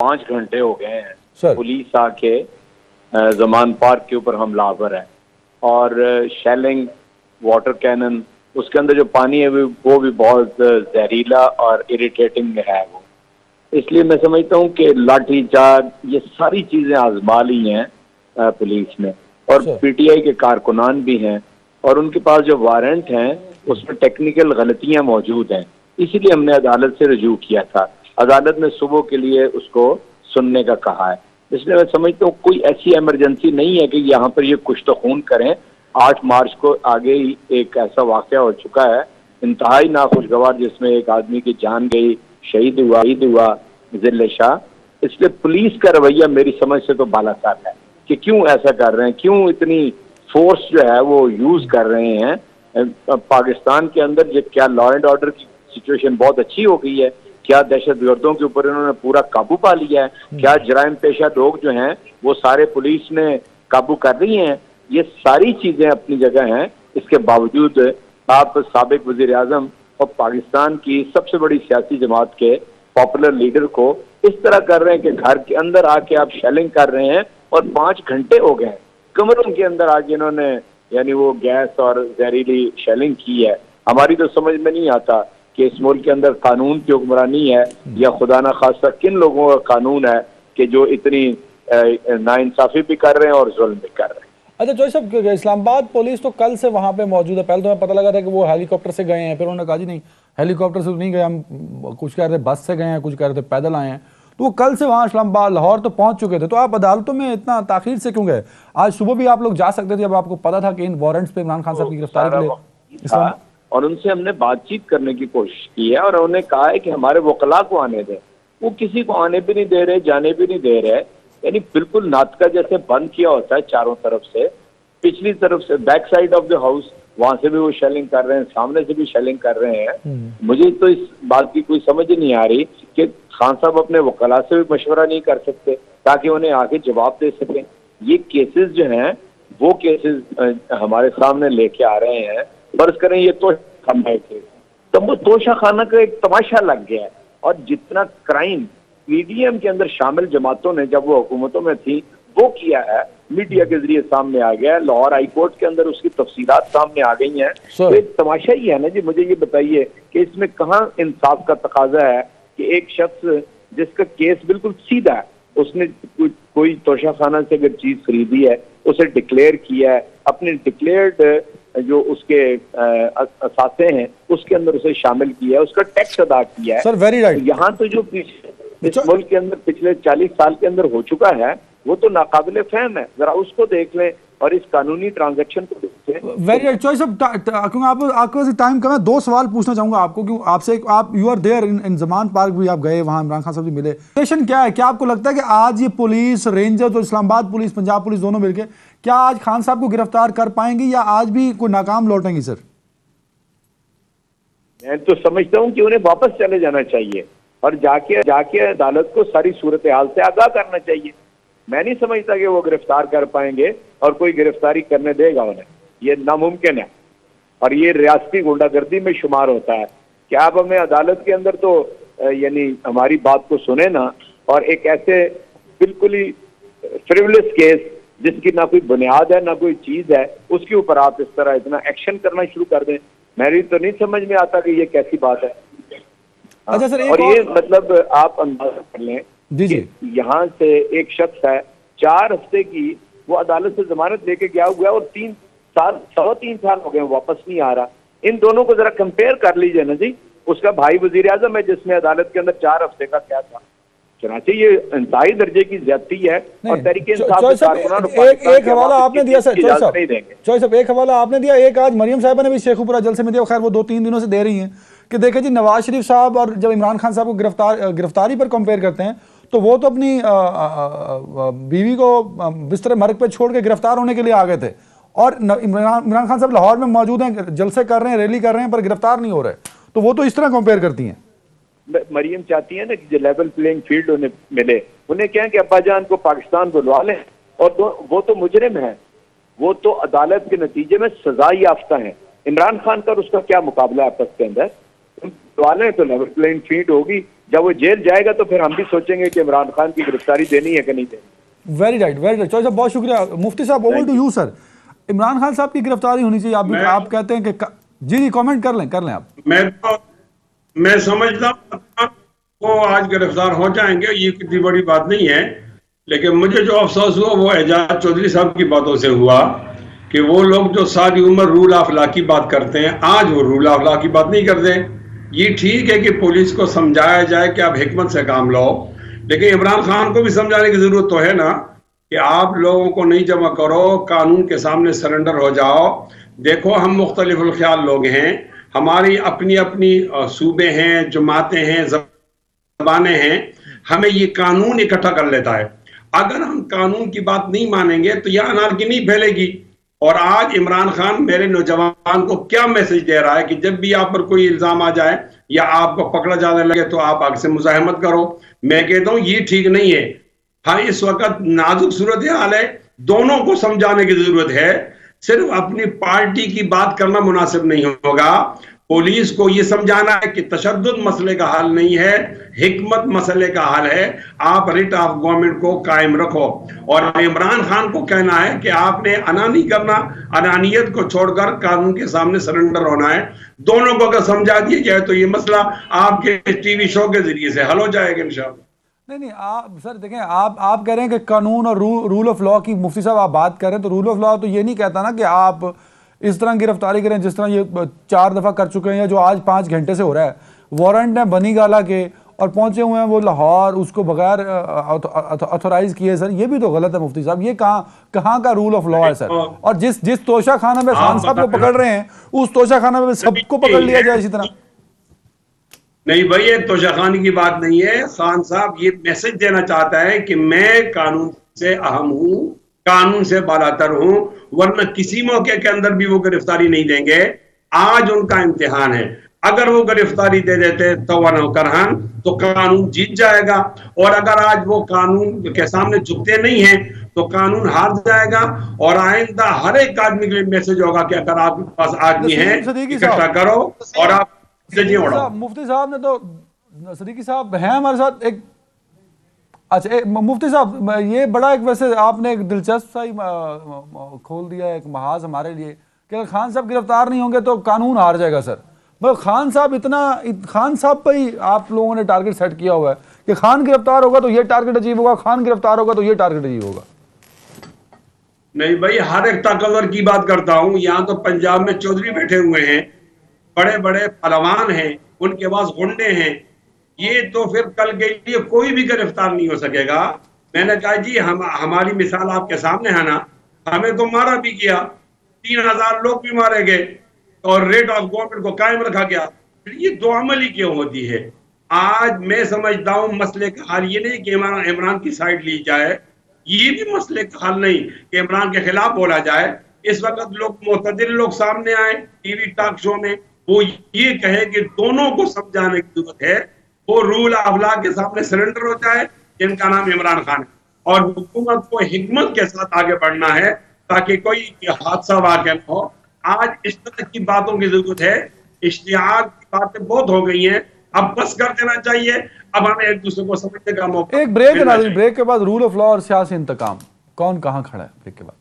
5 घंटे हो गए हैं सर पुलिस आके जमान पार्क के ऊपर हमलावर है और शेलिंग वाटर कैनन उसके अंदर जो पानी है वो भी बहुत जहरीला और इरिटेटिंग है वो। इसलिए मैं समझता हूँ कि लाठी चार्ज ये सारी चीजें आजमा ली हैं पुलिस ने और सर पीटीआई के कारकुनान भी हैं और उनके पास जो वारंट हैं उसमें टेक्निकल गलतियां मौजूद हैं। इसीलिए हमने अदालत से रजू किया था। अदालत ने सुबह के लिए उसको सुनने का कहा है। इसलिए मैं समझता हूँ कोई ऐसी इमरजेंसी नहीं है कि यहाँ पर ये कुछ तो खून करें। 8 मार्च को आगे ही एक ऐसा वाकया हो चुका है इंतहाई नाखुशगवार जिसमें एक आदमी की जान गई, शहीद हुआ जिले शाह। इसलिए पुलिस का रवैया मेरी समझ से तो बालासार है कि क्यों ऐसा कर रहे हैं, क्यों इतनी फोर्स जो है वो यूज कर रहे हैं। पाकिस्तान के अंदर जो क्या लॉ एंड ऑर्डर की सिचुएशन बहुत अच्छी हो गई है, क्या दहशतगर्दों के ऊपर इन्होंने पूरा काबू पा लिया है, क्या जराइम पेशा लोग जो हैं वो सारे पुलिस ने काबू कर रही हैं। ये सारी चीजें अपनी जगह हैं। इसके बावजूद आप साबिक वजीर आजम और पाकिस्तान की सबसे बड़ी सियासी जमात के पॉपुलर लीडर को इस तरह कर रहे हैं कि घर के अंदर आके आप शेलिंग कर रहे हैं और 5 घंटे हो गए हैं कमरों के अंदर आके इन्होंने यानी वो गैस और जहरीली शेलिंग की है। हमारी तो समझ में नहीं आता कि इस मुल्क के अंदर कानून की हुक्मरानी है या खुदा ना खास्ता किन लोगों का कानून है कि जो इतनी नाइंसाफी भी कर रहे हैं और जुल्म भी कर रहे हैं। अच्छा जोई साहब, इस्लामाबाद पुलिस तो कल से वहां पे मौजूद है। पहले तो हमें पता लगा था कि वो हेलीकॉप्टर से गए हैं, फिर उन्होंने कहा जी नहीं हेलीकॉप्टर से तो नहीं गए, हम कुछ कह रहे थे बस से गए हैं, कुछ कह रहे थे पैदल आए हैं। तो वो कल से वहाँ इस्लामाबाद लाहौर तो पहुंच चुके थे। तो आप अदालतों में इतना ताखीर से क्यों गए? आज सुबह भी आप लोग जा सकते थे जब आपको पता था कि इन वारंट्स पे इमरान खान साहब की गिरफ्तारी के लिए। और उनसे हमने बातचीत करने की कोशिश की है और उन्होंने कहा है कि हमारे वकला को आने दें। वो किसी को आने भी नहीं दे रहे, जाने भी नहीं दे रहे। यानी बिल्कुल नाटका जैसे बंद किया होता है चारों तरफ से। पिछली तरफ से back side of the house वहां से भी वो शेलिंग कर रहे हैं, सामने से भी शेलिंग कर रहे हैं। मुझे तो इस बात की कोई समझ ही नहीं आ रही कि खान साहब अपने वकला से भी मशवरा नहीं कर सकते ताकि उन्हें आगे जवाब दे सकें। ये केसेस जो हैं वो केसेस हमारे सामने लेके आ रहे हैं। फर्ज करें ये तो तो वो तोशा खाना का एक तमाशा लग गया है। और जितना क्राइम पीडीएम के अंदर शामिल जमातों ने जब वो हुकूमतों में थी वो किया है मीडिया के जरिए सामने आ गया है। लाहौर हाई कोर्ट के अंदर उसकी तफसीलात सामने आ गई हैं। तो एक तमाशा ही है ना जी। मुझे ये बताइए कि इसमें कहाँ इंसाफ का तकाजा है कि एक शख्स जिसका केस बिल्कुल सीधा है, उसने कोई तोशा खाना से अगर चीज खरीदी है उसे डिक्लेयर किया है, अपने डिक्लेयर्ड जो उसके असासे हैं उसके अंदर उसे शामिल किया है, उसका टैक्स अदा किया है। Sir very right. यहाँ तो जो इस मुल्क के अंदर पिछले 40 साल के अंदर हो चुका है वो तो नाकाबिले फहम है। जरा उसको देख लें और इस कानूनी ट्रांजैक्शन को देख लें। Very right choice. अब क्योंकि आपके पास टाइम कम है, 2 सवाल पूछना चाहूंगा आपको। क्यों आपसे आप you are there in Zaman park भी आप गए, वहां इमरान खान साहब से मिले। सिचुएशन क्या है? क्या आपको लगता है कि आज ये पुलिस रेंजर्स और इस्लामाबाद पुलिस, पंजाब पुलिस दोनों मिलकर क्या आज खान साहब को गिरफ्तार कर पाएंगी या आज भी कोई नाकाम लौटेंगी? सर मैं तो समझता हूँ कि उन्हें वापस चले जाना चाहिए और जाके अदालत को सारी सूरत हाल से आगाह करना चाहिए। मैं नहीं समझता कि वो गिरफ्तार कर पाएंगे और कोई गिरफ्तारी करने देगा उन्हें। ये नामुमकिन है और ये रियासती गुंडागर्दी में शुमार होता है कि आप हमें अदालत के अंदर तो यानी हमारी बात को सुने ना, और एक ऐसे बिल्कुल ही फ्रिवलेस केस जिसकी ना कोई बुनियाद है ना कोई चीज है उसके ऊपर आप इस तरह इतना एक्शन करना शुरू कर दें। मेरी तो नहीं समझ में आता कि ये कैसी बात है। अच्छा सर, और ये मतलब आप अंदाजा कर लें यहाँ से एक शख्स है 4 हफ्ते की वो अदालत से जमानत लेके गया हुआ है और 3 साल हो गए वापस नहीं आ रहा। इन दोनों को जरा कंपेयर कर लीजिए ना जी। उसका भाई वजीर आजम है जिसने अदालत के अंदर 4 हफ्ते का क्या था। चुनाचे ये इंतहाई दर्जे की ज्यादती है और तरीके एक हवाला आपने दिया सर, चॉइस साहब एक हवाला आपने दिया, एक आज मरियम साहिबा ने भी शेखुपुरा जलसे में दिया। खैर वो 2-3 दिनों से दे रही हैं कि देखें जी नवाज शरीफ साहब और जब इमरान खान साहब को गिरफ्तारी पर कंपेयर करते हैं तो वो तो अपनी बीवी को बिस्तर मर्ग पे छोड़ के गिरफ्तार होने के लिए आ गए थे और इमरान खान साहब लाहौर में मौजूद हैं, जलसे कर रहे हैं, रैली कर रहे हैं, पर गिरफ्तार नहीं हो रहे। तो वो तो इस तरह कंपेयर करती हैं। मरियम चाहती है ना कि जो लेवल प्लेइंग फील्ड उन्हें मिले। उन्हें क्या है कि अब्बा जान को पाकिस्तान बुलवा लें और वो तो मुजरिम है, वो तो अदालत के नतीजे में सजा याफ्ता है। इमरान खान का और उसका क्या मुकाबला आपस के अंदर? बुलवा लें तो लेवल प्लेइंग फील्ड होगी। जब वो जेल जाएगा तो फिर हम भी सोचेंगे कि इमरान खान की गिरफ्तारी देनी है कि नहीं देनी। Very right, very right. Chaudhry साहब बहुत शुक्रिया। मुफ्ती साहब over to you sir. Imran Khan साहब की गिरफ्तारी होनी चाहिए, आप कहते हैं कि जी कमेंट कर लें आप। मैं समझता हूँ वो आज गिरफ्तार हो जाएंगे, ये कितनी बड़ी बात नहीं है। लेकिन मुझे जो अफसोस हुआ वो एजाज चौधरी साहब की बातों से हुआ कि वो लोग जो सारी उम्र रूल ऑफ लॉ की बात करते हैं, आज वो रूल ऑफ लॉ की बात नहीं करते। ये ठीक है कि पुलिस को समझाया जाए कि आप हिकमत से काम लो, लेकिन इमरान खान को भी समझाने की जरूरत तो है ना कि आप लोगों को नहीं जमा करो, कानून के सामने सरेंडर हो जाओ। देखो हम मुख्तलिफ ख्याल लोग हैं, हमारी अपनी अपनी सूबे हैं, जमातें हैं, जबानें हैं, हमें ये कानून इकट्ठा कर लेता है। अगर हम कानून की बात नहीं मानेंगे तो यह अनारकी नहीं फैलेगी। और आज इमरान खान मेरे नौजवान को क्या मैसेज दे रहा है कि जब भी आप पर कोई इल्जाम आ जाए या आपको पकड़ा जाने लगे तो आप आगे से मुजाहमत करो। मैं कहता हूं ये ठीक नहीं है। हाँ, इस वक्त नाजुक सूरत हाल है, दोनों को समझाने की जरूरत है। सिर्फ अपनी पार्टी की बात करना मुनासिब नहीं होगा। पुलिस को यह समझाना है कि तशद्दुद मसले का हल नहीं है, हिकमत मसले का हल है। आप रिट ऑफ गवर्नमेंट को कायम रखो। और इमरान खान को कहना है कि आपने अनानी करना, अनानियत को छोड़कर कानून के सामने सरेंडर होना है। दोनों को अगर समझा दिया जाए तो ये मसला आपके टीवी शो के जरिए से हल हो जाएगा इंशाअल्लाह। नहीं, आप सर देखें, आप कह रहे हैं कि कानून और रूल ऑफ लॉ की मुफ्ती साहब आप बात कर रहे हैं, तो रूल ऑफ लॉ तो ये नहीं कहता ना कि आप इस तरह गिरफ्तारी करें जिस तरह ये 4 दफा कर चुके हैं, या जो आज 5 घंटे से हो रहा है। वारंट है बनी गाला के और पहुंचे हुए हैं वो लाहौर, उसको बगैर ऑथोराइज किए। सर ये भी तो गलत है मुफ्ती साहब, ये कहाँ का रूल ऑफ लॉ है सर? और जिस तोशा खाना में खान साहब को पकड़ रहे हैं, उस तोशा खाना में सबको पकड़ लिया जाए इसी तरह। नहीं भाई, ये तोशाखानी की बात नहीं है। खान साहब ये मैसेज देना चाहता है कि मैं कानून से अहम हूं, कानून से बालातर हूं, वरना किसी मौके के अंदर भी वो गिरफ्तारी नहीं देंगे। आज उनका इम्तिहान है। अगर वो गिरफ्तारी दे देते तो करहन तो कानून जीत जाएगा। और अगर आज वो कानून के सामने झुकते नहीं हैं तो कानून हार जाएगा। और आइंदा हर एक आदमी के लिए मैसेज होगा कि अगर आपके पास आदमी है इकट्ठा करो और आप मुफ्ती साहब ने तो सदीकी साहब हैं हमारे साथ एक। अच्छा मुफ्ती साहब, ये बड़ा एक वैसे आपने एक दिलचस्प सा ही खोल दिया एक महाज हमारे लिए कि अगर खान साहब गिरफ्तार नहीं होंगे तो कानून हार जाएगा। सर मतलब खान साहब पर ही आप लोगों ने टारगेट सेट किया हुआ है कि खान गिरफ्तार होगा तो ये टारगेट अचीव होगा, खान गिरफ्तार होगा तो ये टारगेट अचीव होगा। नहीं भाई, हर एक ताकतवर की बात करता हूं। यहाँ तो पंजाब में चौधरी बैठे हुए हैं, बड़े बड़े पहलवान हैं, उनके पास गुंडे हैं। ये तो फिर कल के लिए कोई भी गिरफ्तार नहीं हो सकेगा। मैंने कहा जी हमारी मिसाल आपके सामने है ना, हमें तो मारा भी गया, 3000 लोग भी मारे गए और रेट ऑफ गवर्नमेंट को कायम रखा गया। फिर ये दो अमली क्यों होती है? आज मैं समझता हूं मसले का हल ये नहीं कि इमरान की साइड ली जाए, ये भी मसले का हल नहीं कि इमरान के खिलाफ बोला जाए। इस वक्त लोग मुतदिल लोग सामने आए टीवी टॉक शो में, वो ये कहे कि दोनों को समझाने की जरूरत है, वो रूल ऑफ लॉ के सामने सरेंडर हो जाए, जिनका नाम इमरान खान है। और हुकूमत को हिकमत के साथ आगे बढ़ना है ताकि कोई हादसा वाक़या न हो। आज इस तरह की बातों की जरूरत है। इश्तिहाद की बातें बहुत हो गई हैं, अब बस कर देना चाहिए। अब हमें एक दूसरे को समझने का मौका। एक ब्रेक है, ब्रेक के बाद रूल ऑफ लॉ और सियासी इंतकाम, कौन कहां खड़ा है? ब्रेक के बाद